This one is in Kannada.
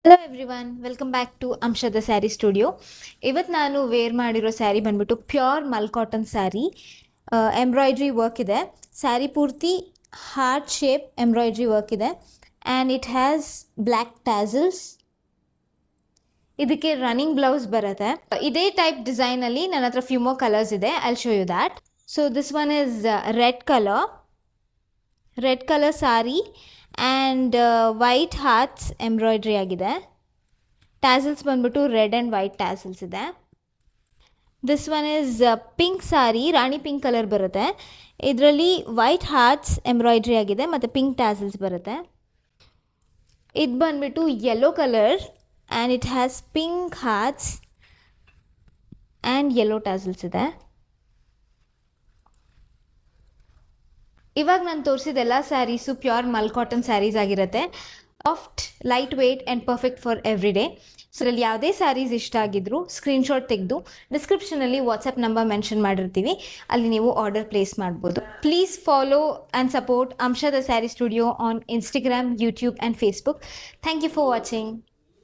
Hello everyone, welcome back to Amshada sari studio. ಇವತ್ತು ನಾನು ವೇರ್ ಮಾಡಿರೋ ಸ್ಯಾರಿ ಬಂದ್ಬಿಟ್ಟು pure mul cotton sari. Embroidery work ಇದೆ. ಸ್ಯಾರಿ ಪೂರ್ತಿ ಹಾರ್ಟ್ ಶೇಪ್ ಎಂಬ್ರಾಯ್ಡ್ರಿ ವರ್ಕ್ ಇದೆ and it has black tassels. ಇದಕ್ಕೆ ರನ್ನಿಂಗ್ ಬ್ಲೌಸ್ ಬರುತ್ತೆ. ಇದೇ ಟೈಪ್ ಡಿಸೈನಲ್ಲಿ ನನ್ನ ಹತ್ರ ಫ್ಯೂ ಮೋರ್ ಕಲರ್ಸ್ ಇದೆ. I'll show you that. So this one is red colour sari and white hearts embroidery ಆಗಿದೆ. ಟ್ಯಾಸಲ್ಸ್ ಬಂದ್ಬಿಟ್ಟು ರೆಡ್ ಆ್ಯಂಡ್ ವೈಟ್ ಟ್ಯಾಸಲ್ಸ್ ಇದೆ. This one is pink sari, rani pink colour ಬರುತ್ತೆ. ಇದರಲ್ಲಿ ವೈಟ್ ಹಾರ್ಟ್ಸ್ ಎಂಬ್ರಾಯ್ಡ್ರಿ ಆಗಿದೆ ಮತ್ತು ಪಿಂಕ್ ಟ್ಯಾಸಲ್ಸ್ ಬರುತ್ತೆ. ಇದು ಬಂದ್ಬಿಟ್ಟು yellow colour and it has pink hearts and yellow tassels ಇದೆ. ಇವಾಗ ನಾನು ತೋರಿಸಿದೆಲ್ಲ ಸ್ಯಾರೀಸು ಪ್ಯೂರ್ ಮಲ್ ಕಾಟನ್ ಸ್ಯಾರೀಸ್ ಆಗಿರುತ್ತೆ. Soft, light weight and perfect for every day. So ಇದರಲ್ಲಿ ಯಾವುದೇ ಸ್ಯಾರೀಸ್ ಇಷ್ಟ ಆಗಿದ್ರು ಸ್ಕ್ರೀನ್ಶಾಟ್ ತೆಗೆದು ಡಿಸ್ಕ್ರಿಪ್ಷನಲ್ಲಿ ವಾಟ್ಸಪ್ ನಂಬರ್ ಮೆನ್ಷನ್ ಮಾಡಿರ್ತೀವಿ, ಅಲ್ಲಿ ನೀವು ಆರ್ಡರ್ ಪ್ಲೇಸ್ ಮಾಡ್ಬೋದು. Please follow and support Amshada sari studio on Instagram, YouTube and Facebook. Thank you for watching.